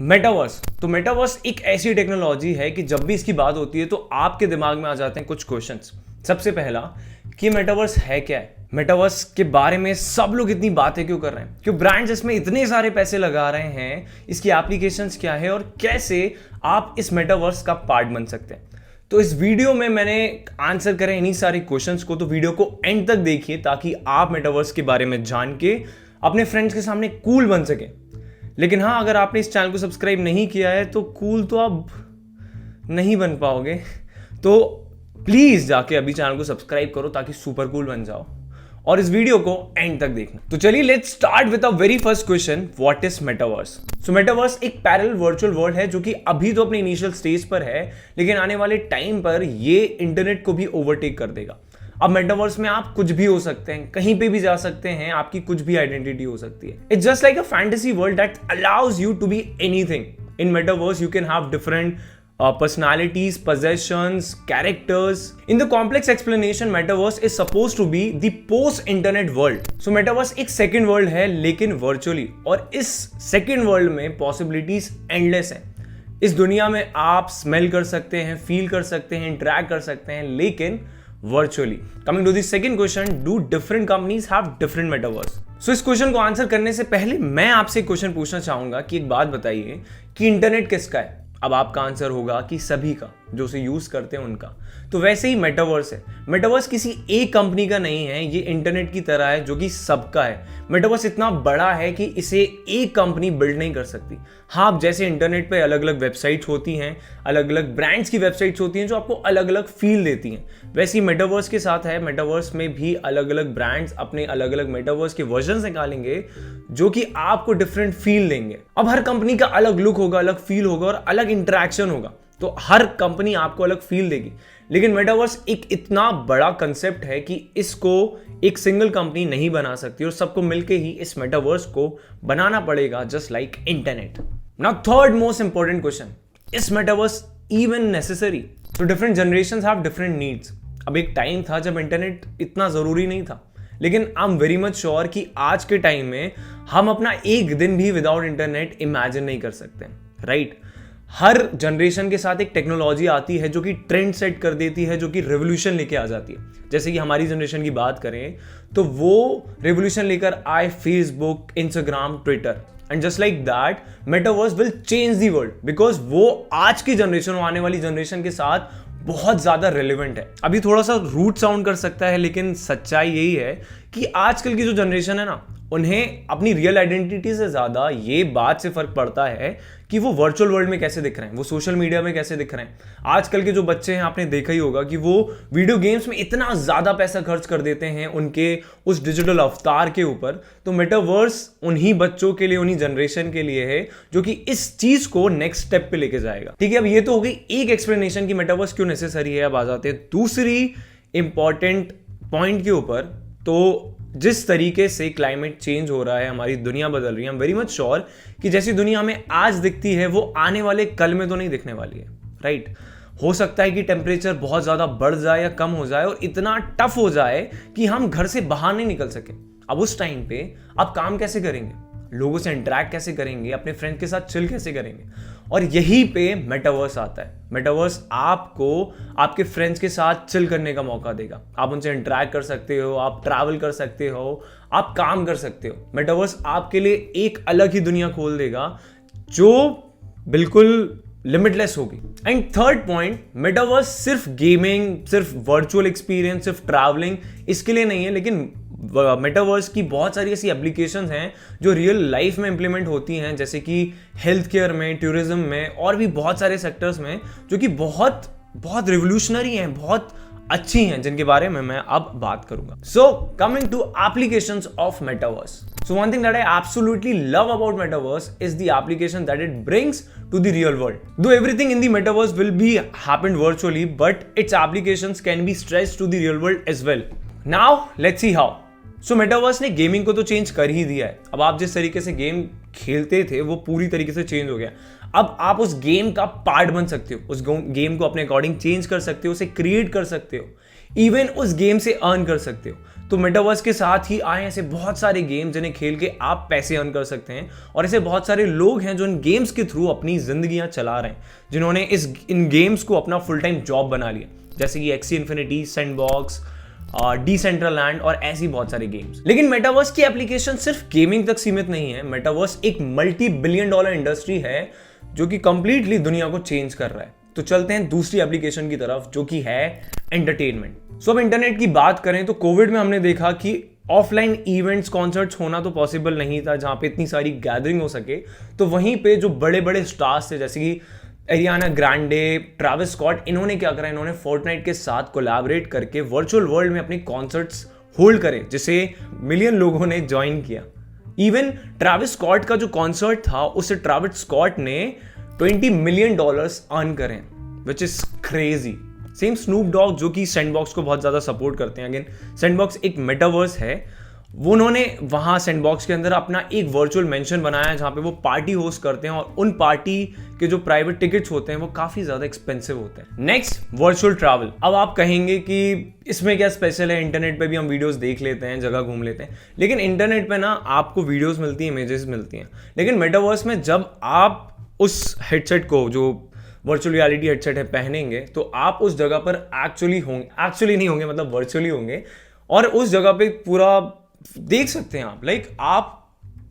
Metaverse. तो metaverse एक ऐसी टेक्नोलॉजी है कि जब भी इसकी बात होती है तो आपके दिमाग में आ जाते हैं कुछ क्वेश्चंस। सबसे पहला कि मेटावर्स है क्या है, मेटावर्स के बारे में सब लोग इतनी बातें क्यों कर रहे हैं, क्यों ब्रांड्स इसमें इतने सारे पैसे लगा रहे हैं, इसकी एप्लीकेशंस क्या है और कैसे आप इस मेटावर्स का पार्ट बन सकते हैं। तो इस वीडियो में मैंने आंसर करें इन्हीं सारे क्वेश्चंस को, तो वीडियो को एंड तक देखिए ताकि आप मेटावर्स के बारे में जान के अपने फ्रेंड्स के सामने कूल बन सके। लेकिन हाँ, अगर आपने इस चैनल को सब्सक्राइब नहीं किया है तो कूल तो आप नहीं बन पाओगे, तो प्लीज जाके अभी चैनल को सब्सक्राइब करो ताकि सुपर कूल बन जाओ और इस वीडियो को एंड तक देखना। तो चलिए let's start with a very first question, what is metaverse. So metaverse एक पैरेलल वर्चुअल वर्ल्ड है जो कि अभी तो अपने इनिशियल स्टेज पर है, लेकिन आने वाले टाइम पर ये इंटरनेट को भी ओवरटेक कर देगा। अब मेटावर्स में आप कुछ भी हो सकते हैं, कहीं पे भी जा सकते हैं, आपकी कुछ भी आइडेंटिटी हो सकती है। It's just like a fantasy world that allows you to be anything. In metaverse you can have different personalities, possessions, characters. In the complex explanation, metaverse is supposed to be the post-internet world. So metaverse एक second world है लेकिन virtually, और इस second world में possibilities endless हैं। इस दुनिया में आप smell कर सकते हैं, feel कर सकते हैं, interact कर सकते हैं, लेकिन virtually. Coming to the second question, do different companies have different metaverse? So इस क्वेश्चन को आंसर करने से पहले मैं आपसे एक क्वेश्चन पूछना चाहूंगा कि एक बात बताइए कि इंटरनेट किसका है। अब आपका आंसर होगा कि सभी का, जो उसे यूज करते हैं उनका। तो वैसे ही मेटावर्स है। मेटावर्स किसी एक कंपनी का नहीं है, ये इंटरनेट की तरह है जो कि सबका है। मेटावर्स इतना बड़ा है कि इसे एक कंपनी बिल्ड नहीं कर सकती। हाँ, जैसे इंटरनेट पे अलग अलग वेबसाइट्स होती हैं, अलग अलग ब्रांड्स की वेबसाइट्स होती हैं जो आपको अलग अलग फील देती हैं, वैसे ही मेटावर्स के साथ है। मेटावर्स में भी अलग अलग ब्रांड्स अपने अलग अलग मेटावर्स के वर्जन निकालेंगे जो कि आपको डिफरेंट फील देंगे। अब हर कंपनी का अलग लुक होगा, अलग फील होगा और अलग इंटरेक्शन होगा, तो हर कंपनी आपको अलग फील देगी। लेकिन मेटावर्स एक इतना बड़ा कंसेप्ट है कि इसको एक सिंगल कंपनी नहीं बना सकती और सबको मिलके ही इस मेटावर्स को बनाना पड़ेगा, just like internet. Now third most important question, is metaverse even necessary? तो different generations have different needs. अब एक टाइम था जब इंटरनेट इतना जरूरी नहीं था, लेकिन I am very much sure कि आज के टाइम में हम अपना एक दिन भी विदाउट इंटरनेट इमेजिन नहीं कर सकते, राइट? हर जनरेशन के साथ एक टेक्नोलॉजी आती है जो कि ट्रेंड सेट कर देती है, जो कि रेवोल्यूशन लेके आ जाती है। जैसे कि हमारी जनरेशन की बात करें तो वो रेवोल्यूशन लेकर आए Facebook, Instagram, Twitter, and just like that metaverse will change the world, because वो आज की जनरेशन, आने वाली जनरेशन के साथ बहुत ज्यादा रेलेवेंट है। अभी थोड़ा सा रूट साउंड कर सकता है, लेकिन सच्चाई यही है कि आजकल की जो जनरेशन है ना, उन्हें अपनी रियल आइडेंटिटी से ज्यादा ये बात से फर्क पड़ता है कि वो वर्चुअल वर्ल्ड में कैसे दिख रहे हैं, वो सोशल मीडिया में कैसे दिख रहे हैं। आजकल के जो बच्चे हैं, आपने देखा ही होगा कि वो वीडियो गेम्स में इतना ज्यादा पैसा खर्च कर देते हैं उनके उस डिजिटल अवतार के ऊपर। तो मेटावर्स उन्हीं बच्चों के लिए, उन्हीं जनरेशन के लिए है जो कि इस चीज को नेक्स्ट स्टेप पे लेके जाएगा। ठीक है, अब ये तो हो गई एक एक्सप्लेनेशन कि मेटावर्स क्यों नेसेसरी है। अब आ जाते हैं दूसरी इंपॉर्टेंट पॉइंट के ऊपर। तो जिस तरीके से क्लाइमेट चेंज हो रहा है, हमारी दुनिया बदल रही है, I am very much sure कि जैसी दुनिया हमें आज दिखती है वो आने वाले कल में तो नहीं दिखने वाली है, राइट? हो सकता है कि टेम्परेचर बहुत ज्यादा बढ़ जाए या कम हो जाए और इतना टफ हो जाए कि हम घर से बाहर नहीं निकल सके। अब उस टाइम पे आप काम कैसे करेंगे, लोगों से इंटरेक्ट कैसे करेंगे, अपने फ्रेंड के साथ चिल कैसे करेंगे? और यहीं पे मेटावर्स आता है। मेटावर्स आपको आपके फ्रेंड्स के साथ चिल करने का मौका देगा। आप उनसे इंटरेक्ट कर सकते हो, आप ट्रैवल कर सकते हो, आप काम कर सकते हो। मेटावर्स आपके लिए एक अलग ही दुनिया खोल देगा जो बिल्कुल लिमिटलेस होगी। एंड थर्ड पॉइंट, मेटावर्स सिर्फ गेमिंग, सिर्फ वर्चुअल एक्सपीरियंस, सिर्फ ट्रैवलिंग इसके लिए नहीं है, लेकिन मेटावर्स की बहुत सारी ऐसी एप्लीकेशंस हैं जो रियल लाइफ में इंप्लीमेंट होती हैं, जैसे कि हेल्थ केयर में, टूरिज्म में और भी बहुत सारे सेक्टर्स में, जो कि बहुत बहुत रिवोल्यूशनरी हैं, बहुत अच्छी हैं, जिनके बारे में मैं अब बात करूंगा। So coming to applications of metaverse. So one thing that I absolutely love about metaverse is the application that it brings to the real world. Though everything in the metaverse will be happened virtually, but its applications can be stretched to the real world as well. Now let's see how. So metaverse ने gaming को तो change कर ही दिया है। अब आप जिस तरीके से गेम खेलते थे वो पूरी तरीके से चेंज हो गया। अब आप उस गेम का पार्ट बन सकते हो, उस गेम को अपने अकॉर्डिंग चेंज कर सकते हो, उसे क्रिएट कर सकते हो, इवन उस गेम से अर्न कर सकते हो। तो मेटावर्स के साथ ही आए ऐसे बहुत सारे गेम जिन्हें खेल के आप पैसे अर्न कर सकते हैं, और ऐसे बहुत सारे लोग हैं जो इन गेम्स के थ्रू अपनी जिंदगियां चला रहे हैं, जिन्होंने इन गेम्स को अपना फुल टाइम जॉब बना लिया, जैसे कि एक्सी इन्फिनिटी, सैंडबॉक्स, डिसेंट्रलैंड और ऐसी बहुत सारे गेम्स। लेकिन मेटावर्स की एप्लीकेशन सिर्फ गेमिंग तक सीमित नहीं है। मेटावर्स एक मल्टी बिलियन डॉलर इंडस्ट्री है जो कि कंप्लीटली दुनिया को चेंज कर रहा है। तो चलते हैं दूसरी एप्लीकेशन की तरफ, जो कि है एंटरटेनमेंट। सो अब इंटरनेट की बात करें तो कोविड में हमने देखा कि ऑफलाइन इवेंट्स, कॉन्सर्ट्स होना तो पॉसिबल नहीं था, जहां पे इतनी सारी गैदरिंग हो सके। तो वहीं पे जो बड़े बड़े स्टार्स थे, जैसे कि एरियाना ग्रांडे, ट्रैविस स्कॉट, इन्होंने क्या करा, इन्होंने फोर्टनाइट के साथ कोलैबोरेट करके वर्चुअल वर्ल्ड में अपने कॉन्सर्ट्स होल्ड करे, जिसे मिलियन लोगों ने ज्वाइन किया। इवन ट्रैविस स्कॉट का जो कॉन्सर्ट था, उससे ट्रैविस स्कॉट ने $20 मिलियन अर्न करें, which is crazy. Same Snoop Dogg, जो कि सैंडबॉक्स को बहुत ज्यादा सपोर्ट करते हैं। अगेन सैंडबॉक्स एक मेटावर्स है, वो उन्होंने वहां सैंडबॉक्स के अंदर अपना एक वर्चुअल मेंशन बनाया है, जहां पे वो पार्टी होस्ट करते हैं, और उन पार्टी के जो प्राइवेट टिकट्स होते हैं वो काफी ज्यादा एक्सपेंसिव होते हैं। Next, virtual travel. अब आप कहेंगे कि इसमें क्या स्पेशल है, इंटरनेट पे भी हम वीडियोस देख लेते हैं, जगह घूम लेते हैं। लेकिन इंटरनेट पे ना आपको वीडियोस मिलती हैं, इमेजेस मिलती हैं, लेकिन मेटावर्स में जब आप उस हेडसेट को, जो वर्चुअल रियलिटी हेडसेट है, पहनेंगे, तो आप उस जगह पर एक्चुअली नहीं होंगे, मतलब वर्चुअली होंगे, और उस जगह पे पूरा देख सकते हैं आप। आप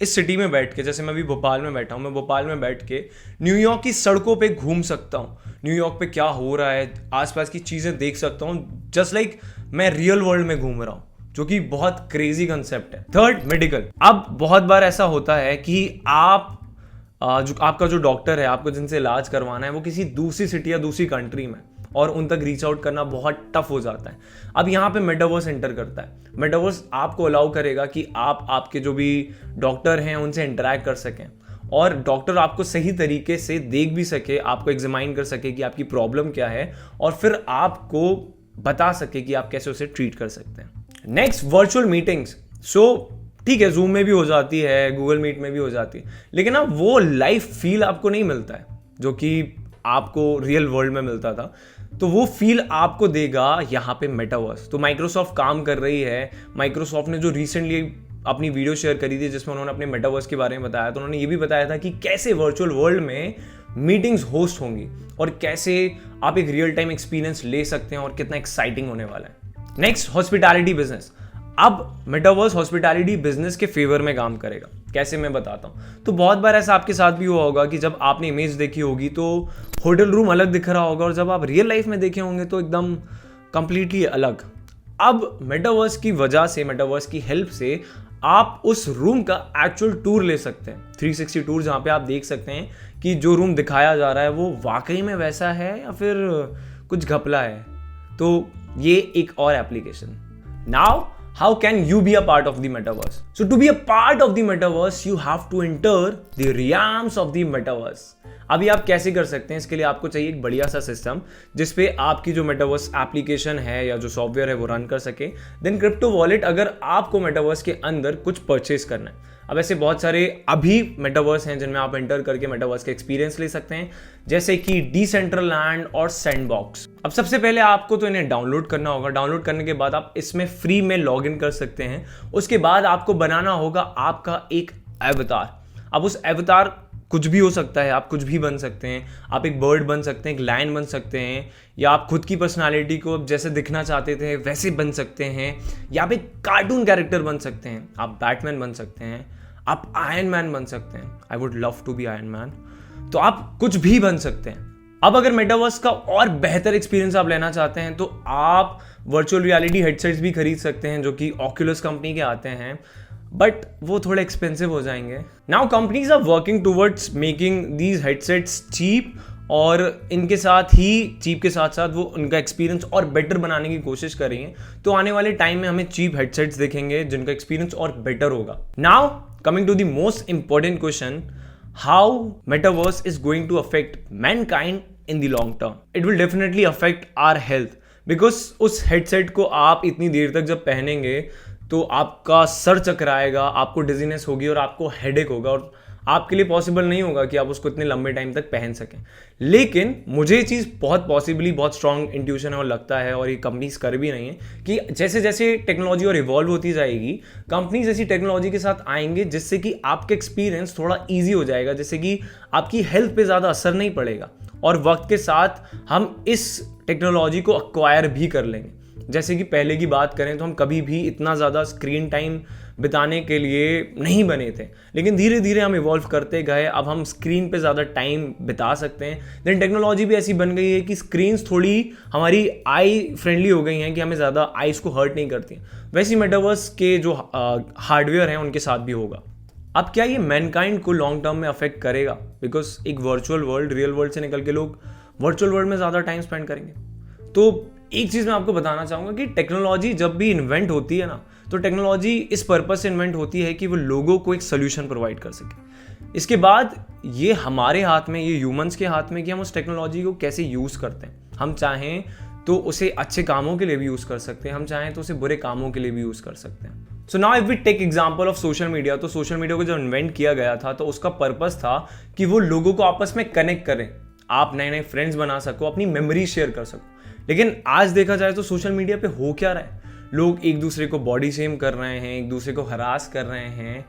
इस सिटी में बैठ के, जैसे मैं अभी भोपाल में बैठा हूं, मैं भोपाल में बैठ के न्यूयॉर्क की सड़कों पे घूम सकता हूं, न्यूयॉर्क पे क्या हो रहा है, आसपास की चीजें देख सकता हूं, जस्ट लाइक मैं रियल वर्ल्ड में घूम रहा हूं, जो कि बहुत क्रेजी कंसेप्ट है। Third, medical. अब बहुत बार ऐसा होता है कि आपका जो डॉक्टर है, आपको जिनसे इलाज करवाना है, वो किसी दूसरी सिटी या दूसरी कंट्री में, और उन तक रीच आउट करना बहुत टफ हो जाता है। अब यहाँ पे मेटावर्स एंटर करता है। मेटावर्स आपको अलाउ करेगा कि आप आपके जो भी डॉक्टर हैं उनसे इंटरेक्ट कर सकें, और डॉक्टर आपको सही तरीके से देख भी सके, आपको एग्जामाइन कर सके कि आपकी प्रॉब्लम क्या है, और फिर आपको बता सके कि आप कैसे उसे ट्रीट कर सकते हैं। Next, virtual meetings. सो ठीक है, जूम में भी हो जाती है, गूगल मीट में भी हो जाती है, लेकिन ना वो लाइफ फील आपको नहीं मिलता है जो कि आपको रियल वर्ल्ड में मिलता था। तो वो फील आपको देगा यहाँ पे मेटावर्स। तो माइक्रोसॉफ्ट काम कर रही है। माइक्रोसॉफ्ट ने जो रिसेंटली अपनी वीडियो शेयर करी थी, जिसमें उन्होंने अपने मेटावर्स के बारे में बताया, तो उन्होंने ये भी बताया था कि कैसे वर्चुअल वर्ल्ड में मीटिंग्स होस्ट होंगी, और कैसे आप एक रियल टाइम एक्सपीरियंस ले सकते हैं, और कितना एक्साइटिंग होने वाला है। Next, hospitality business. अब मेटावर्स हॉस्पिटैलिटी बिजनेस के फेवर में काम करेगा। कैसे, मैं बताता हूँ। तो बहुत बार ऐसा आपके साथ भी हुआ होगा कि जब आपने इमेज देखी होगी तो होटल रूम अलग दिख रहा होगा, और जब आप रियल लाइफ में देखे होंगे तो एकदम कंप्लीटली अलग। अब मेटावर्स की वजह से, मेटावर्स की हेल्प से आप उस रूम का एक्चुअल टूर ले सकते हैं, 360 टूर, जहाँ पे आप देख सकते हैं कि जो रूम दिखाया जा रहा है वो वाकई में वैसा है या फिर कुछ घपला है। तो ये एक और application. Now, how can you be a part of the metaverse? So to be a part of the metaverse, you have to enter the realms of the metaverse. अभी आप कैसे कर सकते हैं? इसके लिए आपको चाहिए एक बढ़िया सा सिस्टम जिसपे आपकी जो मेटावर्स एप्लीकेशन है या जो सॉफ्टवेयर है वो रन कर सके। देन क्रिप्टो वॉलेट, अगर आपको मेटावर्स के अंदर कुछ परचेस करना है। अब ऐसे बहुत सारे अभी मेटावर्स हैं जिनमें आप एंटर करके मेटावर्स का एक्सपीरियंस ले सकते हैं, जैसे कि डिसेंट्रलैंड और सैंडबॉक्स। अब सबसे पहले आपको तो इन्हें डाउनलोड करना होगा। डाउनलोड करने के बाद आप इसमें फ्री में लॉग इन कर सकते हैं। उसके बाद आपको बनाना होगा आपका एक एवतार। अब उस एवतार कुछ भी हो सकता है, आप कुछ भी बन सकते हैं। आप एक बर्ड बन सकते हैं, एक लायन बन सकते हैं, या आप खुद की पर्सनालिटी को जैसे दिखना चाहते थे वैसे बन सकते हैं, या आप एक कार्टून कैरेक्टर बन सकते हैं। आप बैटमैन बन सकते हैं, आप आयरन मैन बन सकते हैं। I would love to be Iron Man. तो आप कुछ भी बन सकते हैं। अब अगर मेटावर्स का और बेहतर एक्सपीरियंस आप लेना चाहते हैं तो आप वर्चुअल रियलिटी हेडसेट्स भी खरीद सकते हैं, जो कि ऑक्यूलस कंपनी के आते हैं, बट वो थोड़े एक्सपेंसिव हो जाएंगे। Now companies are working towards making these headsets cheap, और इनके साथ ही चीप के साथ साथ वो उनका एक्सपीरियंस और बेटर बनाने की कोशिश कर रही हैं। तो आने वाले टाइम में हमें चीप हेडसेट्स देखेंगे जिनका एक्सपीरियंस और बेटर होगा। Now coming to the most important question, how metaverse is going to affect mankind in the long term? It will definitely affect our health, because उस हेडसेट को आप इतनी देर तक जब पहनेंगे तो आपका सर चकराएगा, आपको डिजीनेस होगी और आपको हेडेक होगा, और आपके लिए पॉसिबल नहीं होगा कि आप उसको इतने लंबे टाइम तक पहन सकें। लेकिन मुझे ये चीज़ बहुत स्ट्रॉन्ग इंट्यूशन है और लगता है, और ये कंपनीज कर भी रही हैं कि जैसे जैसे टेक्नोलॉजी और इवॉल्व होती जाएगी, कंपनीज ऐसी टेक्नोलॉजी के साथ आएंगे जिससे कि आपका एक्सपीरियंस थोड़ा ईजी हो जाएगा, जैसे कि आपकी हेल्थ पे ज़्यादा असर नहीं पड़ेगा, और वक्त के साथ हम इस टेक्नोलॉजी को अक्वायर भी कर लेंगे। जैसे कि पहले की बात करें तो हम कभी भी इतना ज़्यादा स्क्रीन टाइम बिताने के लिए नहीं बने थे, लेकिन धीरे धीरे हम इवॉल्व करते गए, अब हम स्क्रीन पे ज़्यादा टाइम बिता सकते हैं। देन टेक्नोलॉजी भी ऐसी बन गई है कि स्क्रीन्स थोड़ी हमारी आई फ्रेंडली हो गई हैं कि हमें ज़्यादा आइज़ को हर्ट नहीं करती। वैसे मेटावर्स के जो हार्डवेयर हैं उनके साथ भी होगा। अब क्या ये मैनकाइंड को लॉन्ग टर्म में अफेक्ट करेगा? बिकॉज एक वर्चुअल वर्ल्ड, रियल वर्ल्ड से निकल के लोग वर्चुअल वर्ल्ड में ज़्यादा टाइम स्पेंड करेंगे। तो एक चीज़ मैं आपको बताना चाहूँगा कि टेक्नोलॉजी जब भी इन्वेंट होती है ना, तो टेक्नोलॉजी इस पर्पस से इन्वेंट होती है कि वो लोगों को एक सोल्यूशन प्रोवाइड कर सके। इसके बाद ये हमारे हाथ में, ये ह्यूमंस के हाथ में कि हम उस टेक्नोलॉजी को कैसे यूज़ करते हैं। हम चाहें तो उसे अच्छे कामों के लिए भी यूज़ कर सकते हैं, हम चाहें तो उसे बुरे कामों के लिए भी यूज़ कर सकते हैं। So now if we take example of social media, तो सोशल मीडिया को जब इन्वेंट किया गया था तो उसका पर्पस था कि वो लोगों को आपस में कनेक्ट करें, आप नए नए फ्रेंड्स बना सको, अपनी मेमोरी शेयर कर सको। लेकिन आज देखा जाए तो सोशल मीडिया पे हो क्या रहा है? लोग एक दूसरे को बॉडी शेम कर रहे हैं, एक दूसरे को हरास कर रहे हैं,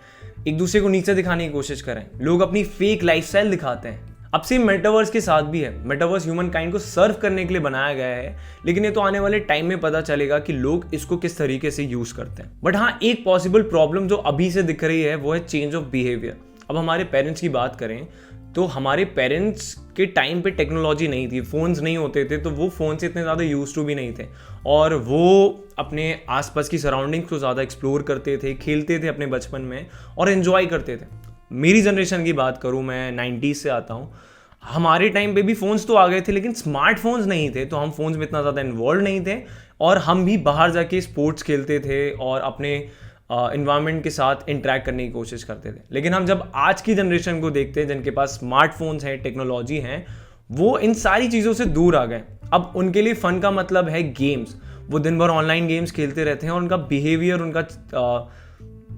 एक दूसरे को नीचे दिखाने की कोशिश कर रहे हैं, लोग अपनी फेक लाइफस्टाइल दिखाते हैं। अब सेम मेटावर्स के साथ भी है। मेटावर्स ह्यूमन काइंड को सर्व करने के लिए बनाया गया है, लेकिन ये तो आने वाले टाइम में पता चलेगा कि लोग इसको किस तरीके से यूज करते हैं। बट हाँ, एक पॉसिबल प्रॉब्लम जो अभी से दिख रही है वो है चेंज ऑफ बिहेवियर। अब हमारे पेरेंट्स की बात करें तो हमारे पेरेंट्स के टाइम पे टेक्नोलॉजी नहीं थी, फ़ोन्स नहीं होते थे, तो वो फ़ोन से इतने ज़्यादा यूज टू भी नहीं थे, और वो अपने आसपास की सराउंडिंग्स को ज़्यादा एक्सप्लोर करते थे, खेलते थे अपने बचपन में और एंजॉय करते थे। मेरी जनरेशन की बात करूँ, मैं 90s से आता हूँ, हमारे टाइम पे भी फ़ोन्स तो आ गए थे, लेकिन स्मार्टफोन्स नहीं थे, तो हम फ़ोन्स में इतना ज़्यादा इन्वॉल्व नहीं थे, और हम भी बाहर जाके स्पोर्ट्स खेलते थे और अपने इन्वायरमेंट के साथ इंटरेक्ट करने की कोशिश करते थे। लेकिन हम जब आज की जनरेशन को देखते हैं जिनके पास स्मार्टफोन्स हैं, टेक्नोलॉजी हैं, वो इन सारी चीज़ों से दूर आ गए। अब उनके लिए फ़न का मतलब है गेम्स, वो दिन भर ऑनलाइन गेम्स खेलते रहते हैं और उनका बिहेवियर उनका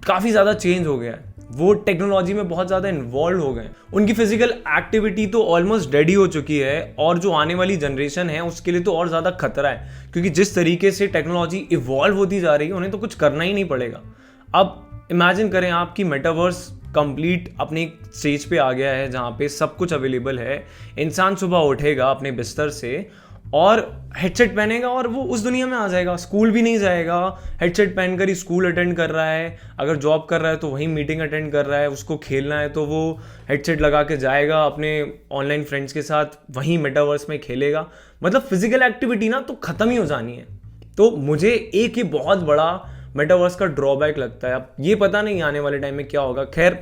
काफ़ी ज़्यादा चेंज हो गया है। वो टेक्नोलॉजी में बहुत ज़्यादा इन्वॉल्व हो गए, उनकी फिजिकल एक्टिविटी तो ऑलमोस्ट डेड ही हो चुकी है, और जो आने वाली जनरेशन है उसके लिए तो और ज़्यादा खतरा है, क्योंकि जिस तरीके से टेक्नोलॉजी इवॉल्व होती जा रही है उन्हें तो कुछ करना ही नहीं पड़ेगा। अब इमेजिन करें आपकी मेटावर्स कंप्लीट अपने एक स्टेज पे आ गया है जहाँ पे सब कुछ अवेलेबल है। इंसान सुबह उठेगा अपने बिस्तर से और हेडसेट पहनेगा और वो उस दुनिया में आ जाएगा, स्कूल भी नहीं जाएगा, हेडसेट पहनकर ही स्कूल अटेंड कर रहा है, अगर जॉब कर रहा है तो वहीं मीटिंग अटेंड कर रहा है, उसको खेलना है तो वो हेडसेट लगा के जाएगा अपने ऑनलाइन फ्रेंड्स के साथ, वहीं मेटावर्स में खेलेगा। मतलब फिजिकल एक्टिविटी ना तो ख़त्म ही हो जानी है। तो मुझे एक ये बहुत बड़ा मेटावर्स का ड्रॉबैक लगता है। अब ये पता नहीं आने वाले टाइम में क्या होगा। खैर,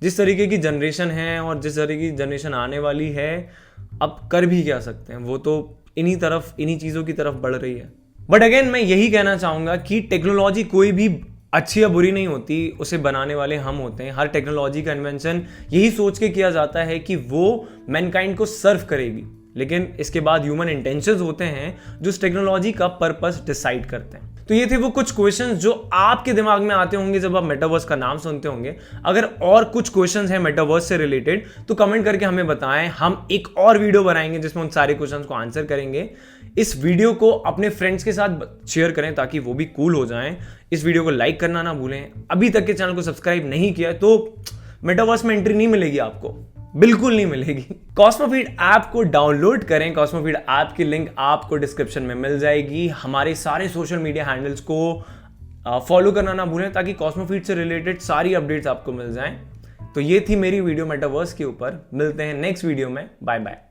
जिस तरीके की जनरेशन है और जिस तरीके की जनरेशन आने वाली है, अब कर भी क्या सकते हैं, वो तो इन्हीं चीज़ों की तरफ बढ़ रही है। बट अगेन मैं यही कहना चाहूँगा कि टेक्नोलॉजी कोई भी अच्छी या बुरी नहीं होती, उसे बनाने वाले हम होते हैं। हर टेक्नोलॉजी का इन्वेंशन यही सोच के किया जाता है कि वो मैनकाइंड को सर्व करेगी, लेकिन इसके बाद ह्यूमन इंटेंशंस होते हैं जो इस टेक्नोलॉजी का पर्पस डिसाइड करते हैं। तो ये थे वो कुछ क्वेश्चंस जो आपके दिमाग में आते होंगे जब आप मेटावर्स का नाम सुनते होंगे। अगर और कुछ क्वेश्चंस हैं मेटावर्स से रिलेटेड तो कमेंट करके हमें बताएं, हम एक और वीडियो बनाएंगे जिसमें उन सारे क्वेश्चंस को आंसर करेंगे। इस वीडियो को अपने फ्रेंड्स के साथ शेयर करें ताकि वो भी कूल हो जाएं। इस वीडियो को लाइक करना ना भूलें। अभी तक के चैनल को सब्सक्राइब नहीं किया तो मेटावर्स में एंट्री नहीं मिलेगी आपको, बिल्कुल नहीं मिलेगी। कॉस्मोफीड ऐप को डाउनलोड करें। कॉस्मोफीड ऐप की लिंक आपको डिस्क्रिप्शन में मिल जाएगी। हमारे सारे सोशल मीडिया हैंडल्स को फॉलो करना ना भूलें ताकि कॉस्मोफीड से रिलेटेड सारी अपडेट्स आपको मिल जाएं। तो ये थी मेरी वीडियो मेटावर्स के ऊपर। मिलते हैं नेक्स्ट वीडियो में। Bye bye.